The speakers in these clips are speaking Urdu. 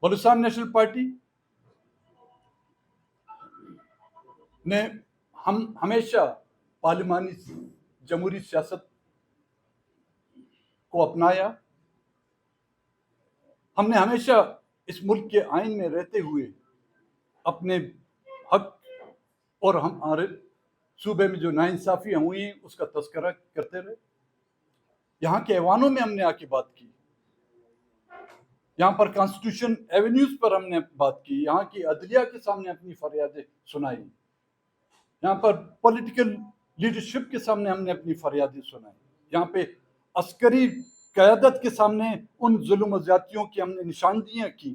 بلوچستان نیشنل پارٹی نے ہم ہمیشہ پارلیمانی جمہوری سیاست کو اپنایا. ہم نے ہمیشہ اس ملک کے آئین میں رہتے ہوئے اپنے حق اور ہمارے صوبے میں جو ناانصافیاں ہوئی اس کا تذکرہ کرتے رہے. یہاں کے ایوانوں میں ہم نے آ کے بات کی, یہاں پر کانسٹیٹیوشن ایونیوز پر ہم نے بات کی, یہاں کی عدلیہ کے سامنے اپنی فریادیں سنائی, یہاں پر پولیٹیکل لیڈرشپ کے سامنے ہم نے اپنی فریادیں سنائی, یہاں پہ عسکری قیادت کے سامنے ان ظلم و زیادتیوں کی ہم نے نشاندہیاں کی.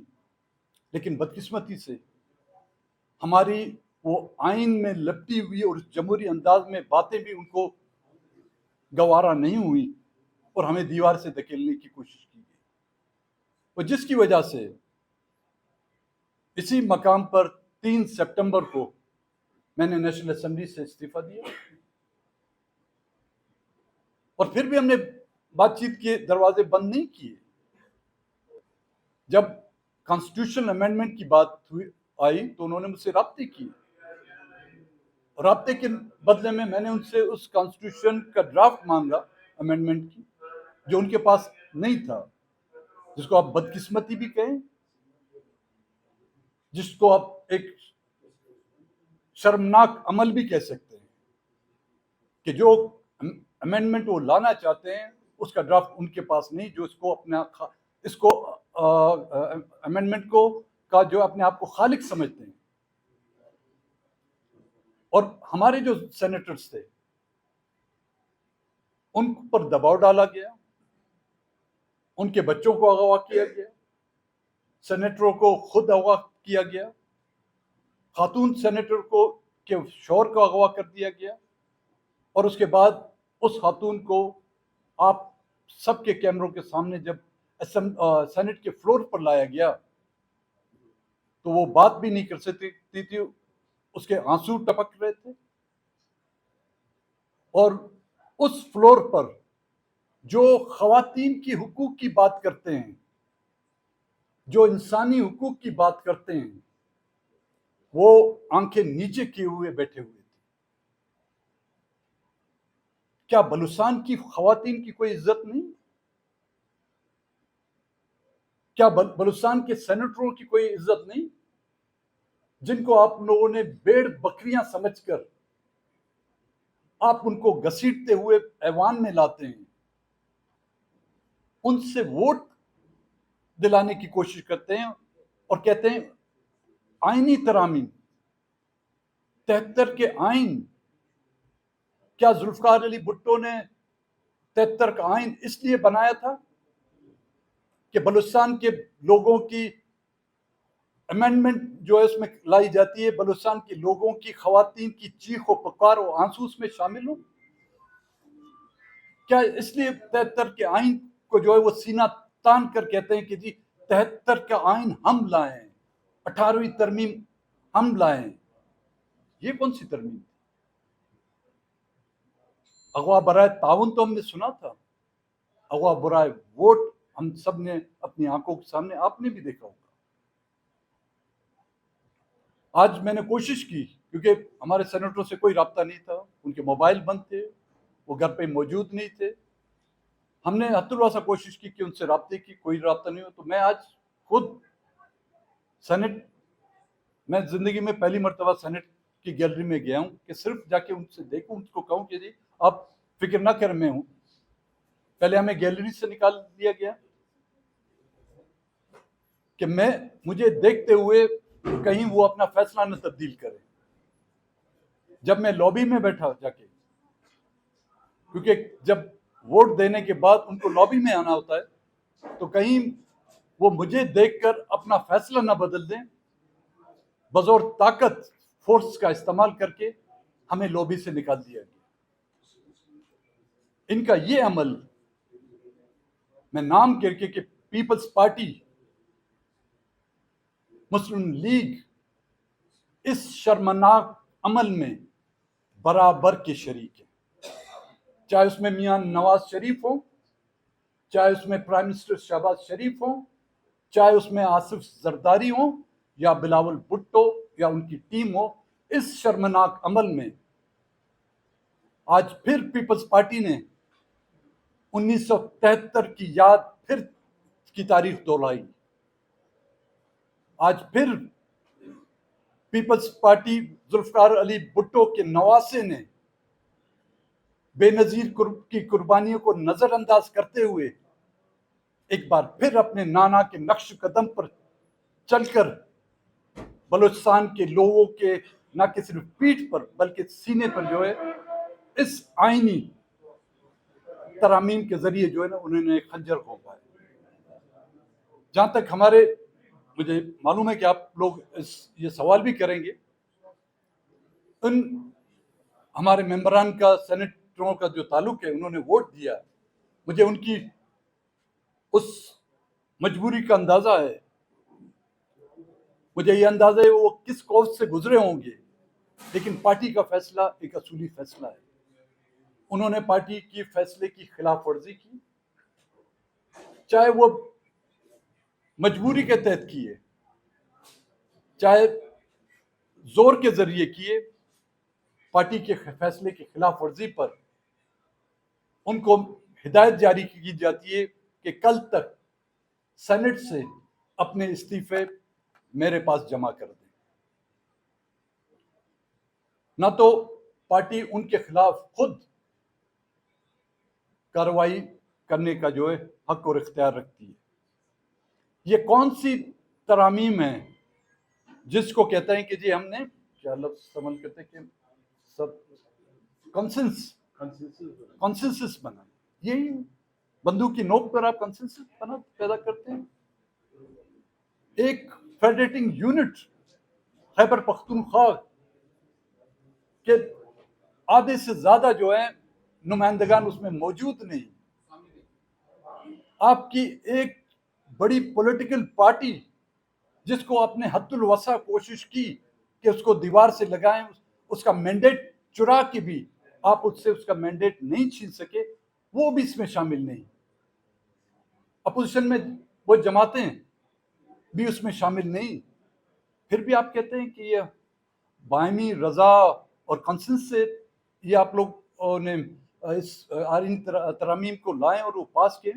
لیکن بدقسمتی سے ہماری وہ آئین میں لپٹی ہوئی اور جمہوری انداز میں باتیں بھی ان کو گوارا نہیں ہوئی اور ہمیں دیوار سے دھکیلنے کی کوشش کی گئی, اور جس کی وجہ سے اسی مقام پر 3 سپٹمبر کو میں نے نیشنل اسمبلی سے استعفیٰ دیا. اور پھر بھی ہم نے بات چیت کے دروازے بند نہیں کیے. جب کانسٹیٹیوشن امینڈمنٹ کی بات آئی تو انہوں نے مجھ سے رابطے کیے. رابطے کے بدلے میں نے ان سے اس کانسٹیٹیوشن کا ڈرافٹ مانگا امینڈمنٹ کی, جو ان کے پاس نہیں تھا, جس کو آپ بدقسمتی بھی کہیں, جس کو آپ ایک شرمناک عمل بھی کہہ سکتے ہیں, کہ جو امینڈمنٹ وہ لانا چاہتے ہیں اس کا ڈرافٹ ان کے پاس نہیں, جو اس کو امینڈمنٹ کو کا جو اپنے آپ کو خالق سمجھتے ہیں. اور ہمارے جو سینیٹرز تھے ان پر دباؤ ڈالا گیا, ان کے بچوں کو اغوا کیا گیا, سینیٹروں کو خود اغوا کیا گیا, خاتون سینیٹر کو کے شوہر کو اغوا کر دیا گیا, اور اس کے بعد اس خاتون کو آپ سب کے کیمروں کے سامنے جب سینٹ کے فلور پر لایا گیا تو وہ بات بھی نہیں کر سکتی تھی, اس کے آنسو ٹپک رہے تھے. اور اس فلور پر جو خواتین کی حقوق کی بات کرتے ہیں, جو انسانی حقوق کی بات کرتے ہیں, وہ آنکھیں نیچے کیے ہوئے بیٹھے ہوئے تھے. کیا بلوچستان کی خواتین کی کوئی عزت نہیں؟ کیا بلوچستان کے سینیٹروں کی کوئی عزت نہیں, جن کو آپ لوگوں نے بھیڑ بکریاں سمجھ کر آپ ان کو گھسیٹتے ہوئے ایوان میں لاتے ہیں, ان سے ووٹ دلانے کی کوشش کرتے ہیں اور کہتے ہیں آئینی ترامیم 73 کے آئین. کیا ذوالفقار علی بھٹو نے 73 کا آئین اس لیے بنایا تھا کہ بلوچستان کے لوگوں کی امینڈمنٹ جو ہے اس میں لائی جاتی ہے, بلوچستان کے لوگوں کی خواتین کی چیخ و پکار و آنسو اس میں شامل ہوں؟ کیا اس لیے 73 کے آئین کو جو ہے وہ سینہ تان کر کہتے ہیں کہ جی 73 کا آئین ہم لائیں, 18ویں ترمیم ہم لائیں؟ یہ کون سی ترمیم تھی؟ اغوا برائے تعاون تو ہم نے سنا تھا, اغوا برائے ووٹ ہم سب نے اپنی آنکھوں کے سامنے آپ نے بھی دیکھا ہوگا. آج میں نے کوشش کی, کیونکہ ہمارے سینیٹروں سے کوئی رابطہ نہیں تھا, ان کے موبائل بند تھے, وہ گھر پہ موجود نہیں تھے. ہم نے حتی الواسع کوشش کی کہ ان سے رابطے کی, کوئی رابطہ نہیں ہو. تو میں آج خود سینٹ, میں زندگی میں پہلی مرتبہ سینٹ کی گیلری میں گیا ہوں کہ صرف جا کے ان سے دیکھوں, ان کو کہوں کہ جی آپ فکر نہ کریں میں ہوں. پہلے ہمیں گیلری سے نکال دیا گیا کہ مجھے دیکھتے ہوئے کہیں وہ اپنا فیصلہ نہ تبدیل کرے. جب میں لابی میں بیٹھا جا کے, کیونکہ جب ووٹ دینے کے بعد ان کو لابی میں آنا ہوتا ہے, تو کہیں وہ مجھے دیکھ کر اپنا فیصلہ نہ بدل دیں, بزور طاقت فورس کا استعمال کر کے ہمیں لابی سے نکال دیا گیا. ان کا یہ عمل, میں نام کر کے کہ پیپلز پارٹی, مسلم لیگ اس شرمناک عمل میں برابر کے شریک ہیں. چاہے اس میں میاں نواز شریف ہوں, چاہے اس میں پرائم منسٹر شہباز شریف ہوں, چاہے اس میں آصف زرداری ہوں یا بلاول بھٹو یا ان کی ٹیم ہو. اس شرمناک عمل میں آج پھر پیپلز پارٹی نے 1973 کی یاد پھر کی تاریخ دہرائی. آج پھر پیپلز پارٹی ذوالفقار علی بھٹو کے نواسے نے بے نظیر کی قربانیوں کو نظر انداز کرتے ہوئے ایک بار پھر اپنے نانا کے نقش قدم پر چل کر بلوچستان کے لوگوں کے نہ کہ صرف پیٹھ پر بلکہ سینے پر جو ہے اس آئینی ترامیم کے ذریعے جو ہے نا انہوں نے ایک خنجر گھونپا ہے. جہاں تک مجھے معلوم ہے کہ آپ لوگ یہ سوال بھی کریں گے، ان ہمارے ممبران کا سینیٹروں کا جو تعلق ہے انہوں نے ووٹ دیا، مجھے ان کی اس مجبوری کا اندازہ ہے. مجھے یہ اندازہ ہے وہ کس کوس سے گزرے ہوں گے، لیکن پارٹی کا فیصلہ ایک اصولی فیصلہ ہے. انہوں نے پارٹی کی فیصلے کی خلاف ورزی کی، چاہے وہ مجبوری کے تحت کیے، چاہے زور کے ذریعے کیے. پارٹی کے فیصلے کی خلاف ورزی پر ان کو ہدایت جاری کی جاتی ہے کہ کل تک سینٹ سے اپنے استعفے میرے پاس جمع کر دیں. نہ تو پارٹی ان کے خلاف خود کارروائی کرنے کا جو ہے حق اور اختیار رکھتی ہے. یہ کون سی ترامیم ہے جس کو کہتے ہیں کہ جی ہم نے کیا لفظ استعمال کرتے ہیں کہ سب کنسنسس بنا، یہی بندوق کی نوک پر آپ کنسنسس پیدا کرتے ہیں. ایک فیڈریٹنگ یونٹ خیبر پختونخوا کے آدھے سے زیادہ جو ہے نمائندگان اس میں موجود نہیں. آپ کی ایک بڑی پولیٹیکل پارٹی جس کو آپ نے حد الوسع کوشش کی کہ اس کو دیوار سے لگائیں، اس کا مینڈیٹ چرا کے بھی آپ اس سے اس کا مینڈیٹ نہیں چھین سکے، وہ بھی اس میں شامل نہیں. اپوزیشن میں وہ جماعتیں بھی اس میں شامل نہیں. پھر بھی آپ کہتے ہیں کہ یہ باہمی رضا اور کنسنس سے یہ آپ لوگ نے اس ترامیم کو لائیں اور وہ پاس کیے.